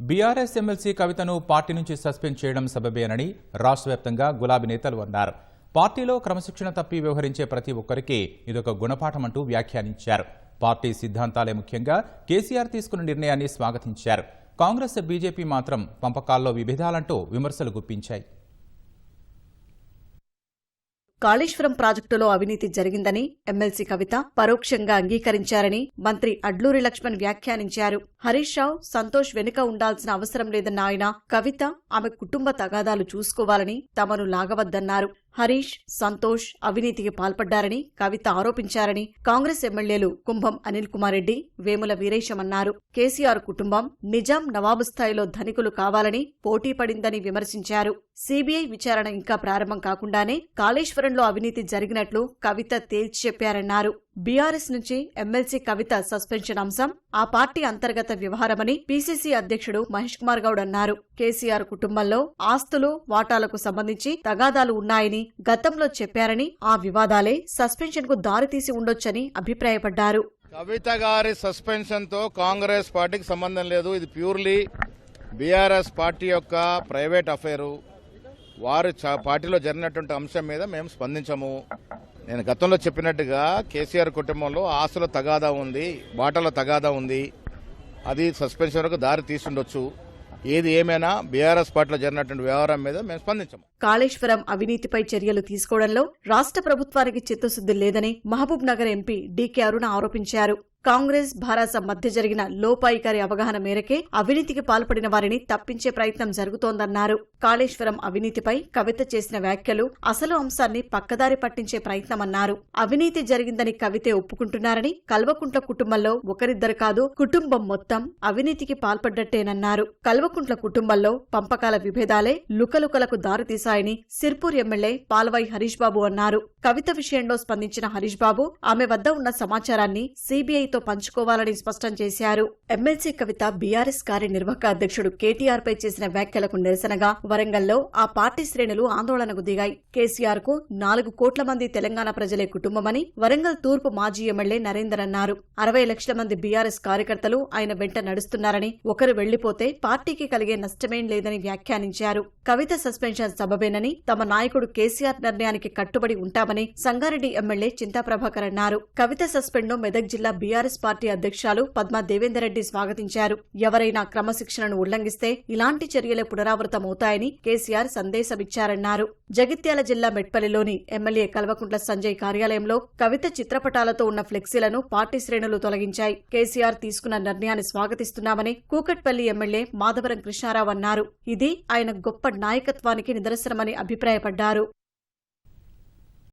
BRS MLC కవితను party నుంచి suspend చేయడం సబబేనని రాష్ట్ర వ్యాప్తంగా గులాబీ నేతలు అన్నారు. పార్టీలో క్రమశిక్షణ తప్పి వ్యవహరించే ప్రతి ఒక్కరికి ఇదొక గుణపాఠమంటూ వ్యాఖ్యానించారు. పార్టీ సిద్ధాంతాలే ముఖ్యంగా కేసీఆర్ తీసుకున్న నిర్ణయాన్ని స్వాగతించారు. కాంగ్రెస్, బీజేపీ మాత్రం పంపకాల్లో విభేదాలంటూ విమర్శలు గుప్పించాయి. కాళేశ్వరం ప్రాజెక్టులో అవినీతి జరిగిందని ఎమ్మెల్సీ కవిత పరోక్షంగా అంగీకరించారని మంత్రి అడ్లూరి లక్ష్మణ్ వ్యాఖ్యానించారు. హరీష్ రావు, సంతోష్ వెనుక ఉండాల్సిన అవసరం లేదన్న ఆయన కవిత ఆమె కుటుంబ తగాదాలు చూసుకోవాలని తమను లాగవద్దన్నారు. హరీష్, సంతోష్ అవినీతికి పాల్పడ్డారని కవిత ఆరోపించారని కాంగ్రెస్ ఎమ్మెల్యేలు కుంభం అనిల్ కుమార్ రెడ్డి, వేముల వీరేశం అన్నారు. కేసీఆర్ కుటుంబం నిజాం నవాబు స్థాయిలో ధనికులు కావాలని పోటీ పడిందని విమర్శించారు. సీబీఐ విచారణ ఇంకా ప్రారంభం కాకుండానే కాళేశ్వరంలో అవినీతి జరిగినట్లు కవిత తేల్చి చెప్పారన్నారు. బీఆర్ఎస్ నుంచి ఎమ్మెల్సీ కవిత సస్పెన్షన్ అంశం ఆ పార్టీ అంతర్గత వ్యవహారమని పీసీసీ అధ్యక్షుడు మహేష్ కుమార్ గౌడ్ అన్నారు. కేసీఆర్ కుటుంబంలో ఆస్తులు, వాటాలకు సంబంధించి తగాదాలు ఉన్నాయని గతంలో చెప్పారని, ఆ వివాదాలే సస్పెన్షన్ కు దారితీసి ఉండొచ్చని అభిప్రాయపడ్డారు. కవిత గారి సస్పెన్షన్ తో కాంగ్రెస్ పార్టీకి సంబంధం లేదు. ఇది ప్యూర్లీ బీఆర్ఎస్ పార్టీ యొక్క ప్రైవేట్ అఫైరు. వారు పార్టీలో జరిగినటువంటి అంశం మీద మేము స్పందించము. నేను గతంలో చెప్పినట్టుగా కేసీఆర్ కుటుంబంలో ఆస్తుల తగాదా ఉంది, వాటాల తగాదా ఉంది. అది సస్పెన్షన్ వరకు దారి తీసుండొచ్చు. ఏది ఏమైనా బీఆర్ఎస్ పార్టీలో జరిగినటువంటి వ్యవహారం మీద మేము స్పందించము. కాళేశ్వరం అవినీతిపై చర్యలు తీసుకోవడంలో రాష్ట్ర ప్రభుత్వానికి చిత్తశుద్ది లేదని మహబూబ్ నగర్ ఎంపీ డీకే అరుణ ఆరోపించారు. కాంగ్రెస్, భారాస మధ్య జరిగిన లోపాయికారి అవగాహన మేరకే అవినీతికి పాల్పడిన వారిని తప్పించే ప్రయత్నం జరుగుతోందన్నారు. కాళేశ్వరం అవినీతిపై కవిత చేసిన వ్యాఖ్యలు అసలు అంశాన్ని పక్కదారి పట్టించే ప్రయత్నమన్నారు. అవినీతి జరిగిందని కవితే ఒప్పుకుంటున్నారని, కల్వకుంట్ల కుటుంబంలో ఒకరిద్దరు కాదు కుటుంబం మొత్తం అవినీతికి పాల్పడ్డట్టేనన్నారు. కల్వకుంట్ల కుటుంబంలో పంపకాల విభేదాలే లుకలుకలకు దారితీశాయని సిర్పూర్ ఎమ్మెల్యే పాల్వాయి హరీష్ బాబు అన్నారు. కవిత విషయంలో స్పందించిన హరీష్ బాబు ఆమె వద్ద ఉన్న సమాచారాన్ని సీబీఐ తో పంచుకోవాలని స్పష్టం చేశారు. ఎమ్మెల్సీ కవిత బీఆర్ఎస్ కార్యనిర్వాహక అధ్యక్షుడు కేటీఆర్ పై చేసిన వ్యాఖ్యలకు నిరసనగా వరంగల్లో ఆ పార్టీ శ్రేణులు ఆందోళనకు దిగాయి. కేసీఆర్ కు 4 కోట్ల మంది తెలంగాణ ప్రజలే కుటుంబమని వరంగల్ తూర్పు మాజీ ఎమ్మెల్యే నరేందర్ అన్నారు. 60 లక్షల మంది బీఆర్ఎస్ కార్యకర్తలు ఆయన వెంట నడుస్తున్నారని, ఒకరు వెళ్లిపోతే పార్టీకి కలిగే నష్టమేం లేదని వ్యాఖ్యానించారు. కవిత సస్పెన్షన్ సబబేనని, తమ నాయకుడు కేసీఆర్ నిర్ణయానికి కట్టుబడి ఉంటామని సంగారెడ్డి ఎమ్మెల్యే చింతా ప్రభాకర్ అన్నారు. కవిత సస్పెండ్ ను మెదక్ జిల్లా బీఆర్ఎస్ పార్టీ అధ్యక్షురాలు పద్మా దేవేందర్ రెడ్డి స్వాగతించారు. ఎవరైనా క్రమశిక్షణను ఉల్లంఘిస్తే ఇలాంటి చర్యలే పునరావృతమవుతాయని కేసీఆర్ సందేశమిచ్చారన్నారు. జగిత్యాల జిల్లా మెట్పల్లిలోని ఎమ్మెల్యే కల్వకుంట్ల సంజయ్ కార్యాలయంలో కవిత చిత్రపటాలతో ఉన్న ఫ్లెక్సీలను పార్టీ శ్రేణులు తొలగించాయి. కేసీఆర్ తీసుకున్న నిర్ణయాన్ని స్వాగతిస్తున్నామని కూకట్పల్లి ఎమ్మెల్యే మాధవరం కృష్ణారావు అన్నారు. ఇది ఆయన గొప్ప నాయకత్వానికి నిదర్శనమని అభిప్రాయపడ్డారు.